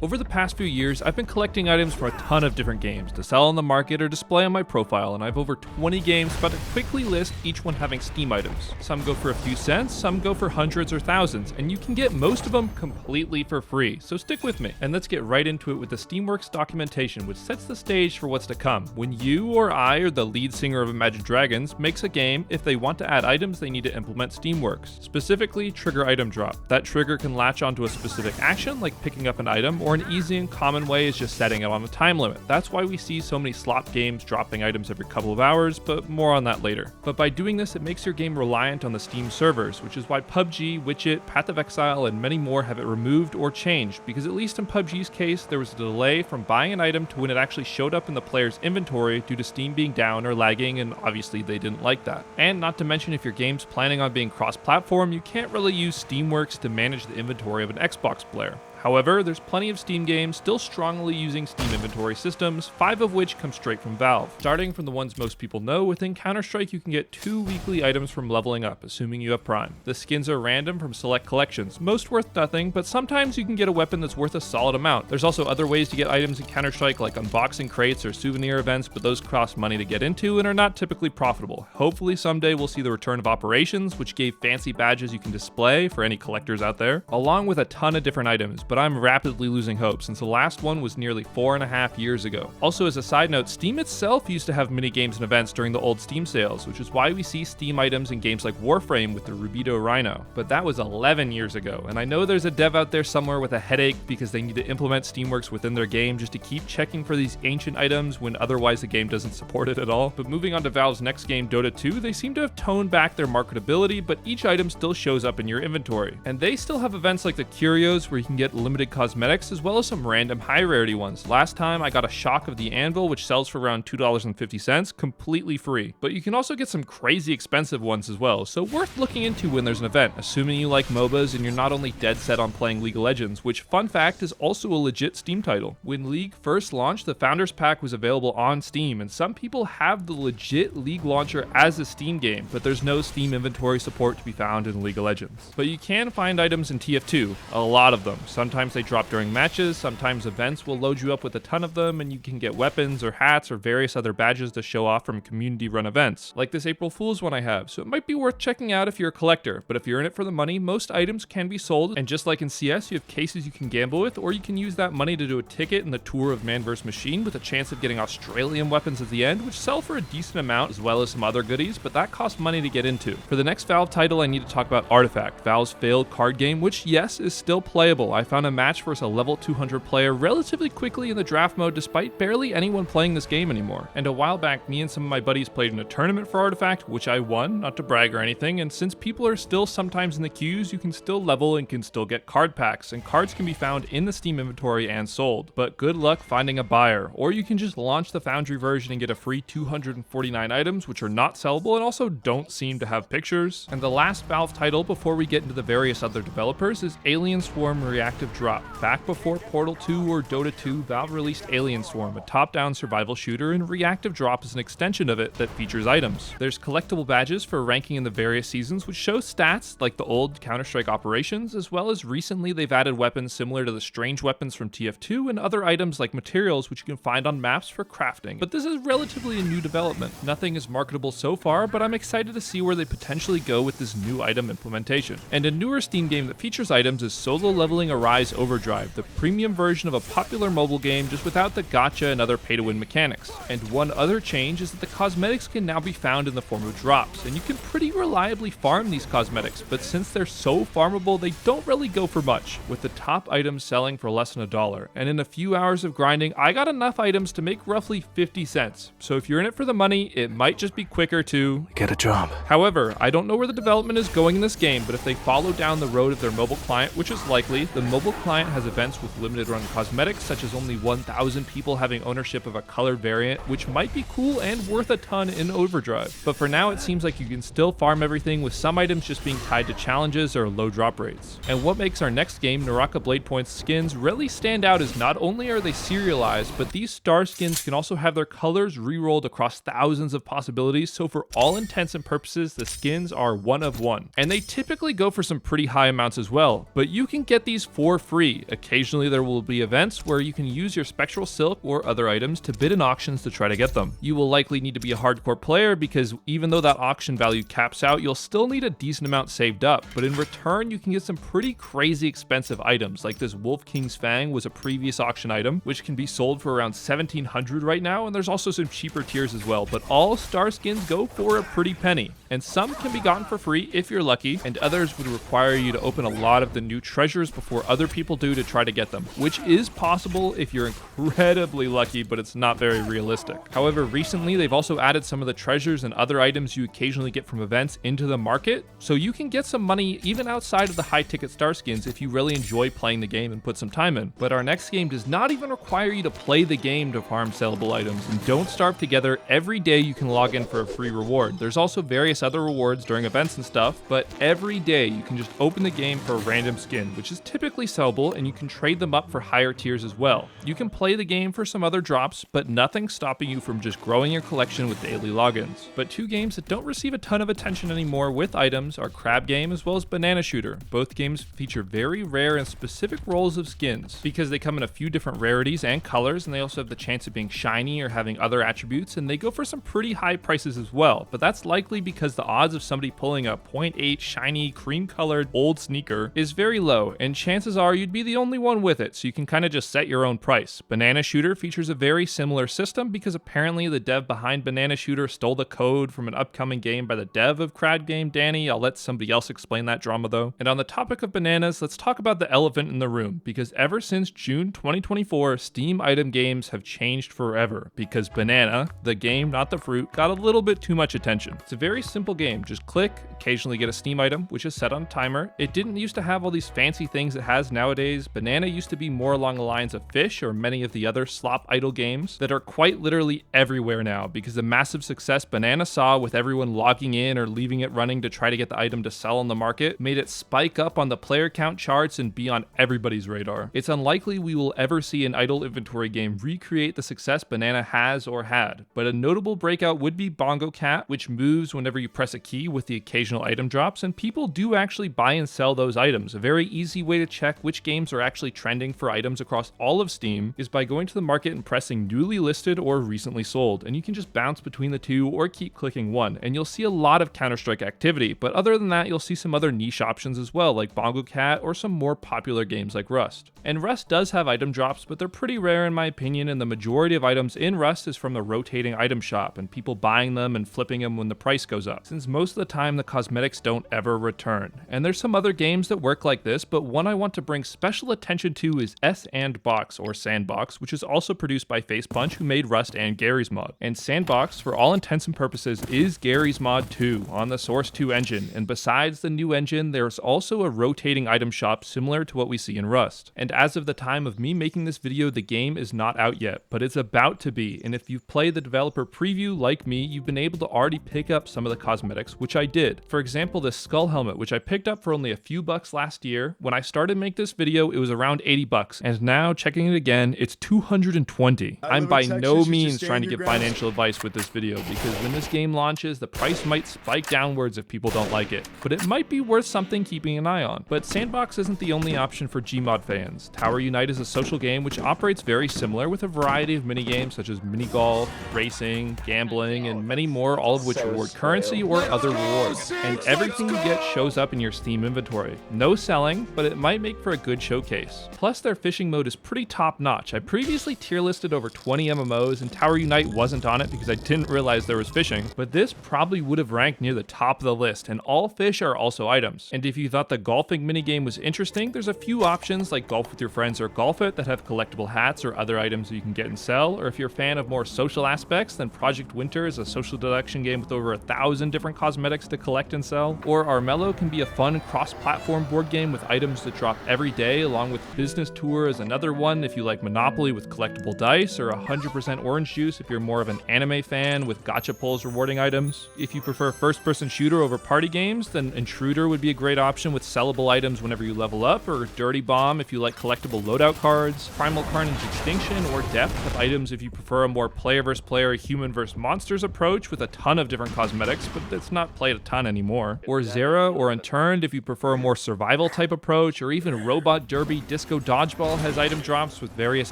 Over the past few years, I've been collecting items from a ton of different games to sell on the market or display on my profile, and I have over 20 games, but to quickly list each one having Steam items. Some go for a few cents, some go for hundreds or thousands, and you can get most of them completely for free, so stick with me. And let's get right into it with the Steamworks documentation, which sets the stage for what's to come. When you or I or the lead singer of Imagine Dragons makes a game, if they want to add items, they need to implement Steamworks. Specifically, trigger item drop. That trigger can latch onto a specific action, like picking up an item, or an easy and common way is just setting it on a time limit. That's why we see so many slot games dropping items every couple of hours, but more on that later. But by doing this, it makes your game reliant on the Steam servers, which is why PUBG, Witchit, Path of Exile, and many more have it removed or changed, because at least in PUBG's case, there was a delay from buying an item to when it actually showed up in the player's inventory due to Steam being down or lagging, and obviously they didn't like that. And not to mention, if your game's planning on being cross-platform, you can't really use Steamworks to manage the inventory of an Xbox player. However, there's plenty of Steam games still strongly using Steam inventory systems, 5 of which come straight from Valve. Starting from the ones most people know, within CounterStrike you can get 2 weekly items from leveling up, assuming you have Prime. The skins are random from select collections, most worth nothing, but sometimes you can get a weapon that's worth a solid amount. There's also other ways to get items in CounterStrike like unboxing crates or souvenir events, but those cost money to get into and are not typically profitable. Hopefully someday we'll see the return of operations, which gave fancy badges you can display for any collectors out there, along with a ton of different items. But I'm rapidly losing hope since the last one was nearly 4.5 years ago. Also, as a side note, Steam itself used to have mini games and events during the old Steam sales, which is why we see Steam items in games like Warframe with the Rubido Rhino. But that was 11 years ago, and I know there's a dev out there somewhere with a headache because they need to implement Steamworks within their game just to keep checking for these ancient items when otherwise the game doesn't support it at all. But moving on to Valve's next game, Dota 2, they seem to have toned back their marketability, but each item still shows up in your inventory. And they still have events like the Curios where you can get limited cosmetics as well as some random high rarity ones. Last time I got a Shock of the Anvil, which sells for around $2.50, completely free. But you can also get some crazy expensive ones as well, so worth looking into when there's an event, assuming you like MOBAs and you're not only dead set on playing League of Legends, which, fun fact, is also a legit Steam title. When League first launched, the Founders Pack was available on Steam, and some people have the legit League launcher as a Steam game, but there's no Steam inventory support to be found in League of Legends. But you can find items in TF2, a lot of them. Sometimes they drop during matches, sometimes events will load you up with a ton of them, and you can get weapons or hats or various other badges to show off from community-run events, like this April Fool's one I have, so it might be worth checking out if you're a collector. But if you're in it for the money, most items can be sold, and just like in CS, you have cases you can gamble with, or you can use that money to do a ticket in the Tour of Man vs. Machine with a chance of getting Australian weapons at the end, which sell for a decent amount, as well as some other goodies, but that costs money to get into. For the next Valve title, I need to talk about Artifact, Valve's failed card game, which, yes, is still playable. I found a match versus a level 200 player relatively quickly in the draft mode despite barely anyone playing this game anymore. And a while back, me and some of my buddies played in a tournament for Artifact, which I won, not to brag or anything, and since people are still sometimes in the queues, you can still level and can still get card packs, and cards can be found in the Steam inventory and sold. But good luck finding a buyer, or you can just launch the Foundry version and get a free 249 items, which are not sellable and also don't seem to have pictures. And the last Valve title before we get into the various other developers is Alien Swarm Reactive Drop. Back before Portal 2 or Dota 2, Valve released Alien Swarm, a top-down survival shooter, and Reactive Drop is an extension of it that features items. There's collectible badges for ranking in the various seasons, which show stats like the old Counter-Strike operations, as well as recently they've added weapons similar to the strange weapons from TF2 and other items like materials which you can find on maps for crafting. But this is relatively a new development. Nothing is marketable so far, but I'm excited to see where they potentially go with this new item implementation. And a newer Steam game that features items is Solo Leveling Arise Overdrive, the premium version of a popular mobile game just without the gacha and other pay-to-win mechanics. And one other change is that the cosmetics can now be found in the form of drops, and you can pretty reliably farm these cosmetics, but since they're so farmable, they don't really go for much, with the top items selling for less than $1. And in a few hours of grinding, I got enough items to make roughly 50 cents. So if you're in it for the money, it might just be quicker to get a job. However, I don't know where the development is going in this game, but if they follow down the road of their mobile client, which is likely, the mobile client has events with limited run cosmetics, such as only 1,000 people having ownership of a colored variant, which might be cool and worth a ton in Overdrive. But for now, it seems like you can still farm everything, with some items just being tied to challenges or low drop rates. And what makes our next game, Naraka Blade Point's skins, really stand out is not only are they serialized, but these star skins can also have their colors re-rolled across thousands of possibilities, so for all intents and purposes, the skins are one of one. And they typically go for some pretty high amounts as well, but you can get these for for free. Occasionally there will be events where you can use your spectral silk or other items to bid in auctions to try to get them. You will likely need to be a hardcore player because even though that auction value caps out, you'll still need a decent amount saved up, but in return you can get some pretty crazy expensive items. Like this Wolf King's Fang was a previous auction item, which can be sold for around 1700 right now, and there's also some cheaper tiers as well, but all star skins go for a pretty penny, and some can be gotten for free if you're lucky, and others would require you to open a lot of the new treasures before other people do to try to get them, which is possible if you're incredibly lucky, but it's not very realistic. However, recently they've also added some of the treasures and other items you occasionally get from events into the market, so you can get some money even outside of the high ticket star skins if you really enjoy playing the game and put some time in. But our next game does not even require you to play the game to farm sellable items, and don't starve together. Every day you can log in for a free reward. There's also various other rewards during events and stuff, but every day you can just open the game for a random skin, which is typically sellable, and you can trade them up for higher tiers as well. You can play the game for some other drops, but nothing's stopping you from just growing your collection with daily logins. But two games that don't receive a ton of attention anymore with items are Crab Game as well as Banana Shooter. Both games feature very rare and specific rolls of skins because they come in a few different rarities and colors, and they also have the chance of being shiny or having other attributes, and they go for some pretty high prices as well. But that's likely because the odds of somebody pulling a 0.8 shiny cream colored old sneaker is very low, and chances are you'd be the only one with it, so you can kind of just set your own price. Banana Shooter features a very similar system because apparently the dev behind Banana Shooter stole the code from an upcoming game by the dev of Crab Game. Danny, I'll let somebody else explain that drama though. And on the topic of bananas, let's talk about the elephant in the room, because ever since June 2024, Steam item games have changed forever because banana, the game, not the fruit, got a little bit too much attention. It's a very simple game. Just click, occasionally get a Steam item, which is set on a timer. It didn't used to have all these fancy things it has nowadays. Banana used to be more along the lines of Fish or many of the other slop idle games that are quite literally everywhere now because the massive success Banana saw with everyone logging in or leaving it running to try to get the item to sell on the market made it spike up on the player count charts and be on everybody's radar. It's unlikely we will ever see an idle inventory game recreate the success Banana has or had, but a notable breakout would be Bongo Cat, which moves whenever you press a key with the occasional item drops, and people do actually buy and sell those items. A very easy way to check which games are actually trending for items across all of Steam is by going to the market and pressing newly listed or recently sold, and you can just bounce between the two or keep clicking one, and you'll see a lot of CounterStrike activity, but other than that you'll see some other niche options as well, like Bongo Cat or some more popular games like Rust. And Rust does have item drops, but they're pretty rare in my opinion, and the majority of items in Rust is from the rotating item shop and people buying them and flipping them when the price goes up, since most of the time the cosmetics don't ever return. And there's some other games that work like this, but one I want to bring special attention to is Sandbox or Sandbox, which is also produced by Facepunch, who made Rust and Gary's mod. And Sandbox, for all intents and purposes, is Gary's mod too, on the Source 2 engine, and besides the new engine, there's also a rotating item shop similar to what we see in Rust. And as of the time of me making this video, the game is not out yet, but it's about to be, and if you've played the developer preview like me, you've been able to already pick up some of the cosmetics, which I did. For example, this skull helmet, which I picked up for only a few bucks last year. When I started to make this video, it was around 80 bucks, and now checking it again, it's 220. I'm by no means trying to give financial advice with this video, because when this game launches, the price might spike downwards if people don't like it, but it might be worth something keeping an eye on. But Sandbox isn't the only option for Gmod fans. Tower Unite is a social game which operates very similar with a variety of minigames such as mini golf, racing, gambling, and many more, all of which reward currency or other rewards. And everything you get shows up in your Steam inventory. No selling, but it might make for a good showcase. Plus their fishing mode is pretty top notch. I previously tier listed over 20 MMOs and Tower Unite wasn't on it because I didn't realize there was fishing, but this probably would have ranked near the top of the list, and all fish are also items. And if you thought the golfing minigame was interesting, there's a few options like Golf with Your Friends or Golf It that have collectible hats or other items that you can get and sell, or if you're a fan of more social aspects, then Project Winter is a social deduction game with over 1,000 different cosmetics to collect and sell, or Armello can be a fun cross-platform board game with items that drop every day, along with Business Tour is another one if you like Monopoly with collectible dice, or 100% Orange Juice if you're more of an anime fan with gacha pulls rewarding items. If you prefer first-person shooter over party games, then Intruder would be a great option with sellable items whenever you level up, or Dirty Bomb if you like collectible loadout cards. Primal Carnage Extinction or Depth have items if you prefer a more player versus player, human versus monsters approach with a ton of different cosmetics, but it's not played a ton anymore. Or Zera or Unturned if you prefer a more survival type approach, or even Robot Derby Disco Dodgeball has item drops with various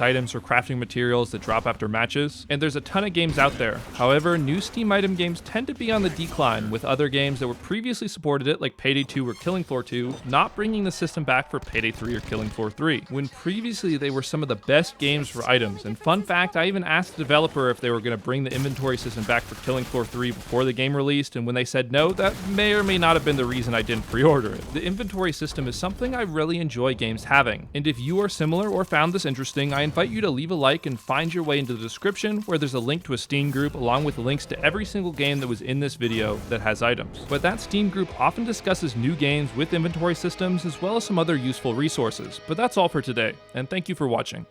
items or crafting materials that drop after matches, and there's a ton of games out there. However, new Steam item games tend to be on the decline, with other games that were previously supported it, like Payday 2 or Killing Floor 2, not bringing the system back for Payday 3 or Killing Floor 3, when previously they were some of the best games for items. And fun fact, I even asked the developer if they were going to bring the inventory system back for Killing Floor 3 before the game released, and when they said no, that may or may not have been the reason I didn't pre-order it. The inventory system is something I really enjoy games having, and if you are similar or found this interesting, I invite you to leave a like and find your way into the description where there's a link to a Steam group along with links to every single game that was in this video that has items. But that Steam group often discusses new games with inventory systems as well as some other useful resources. But that's all for today, and thank you for watching.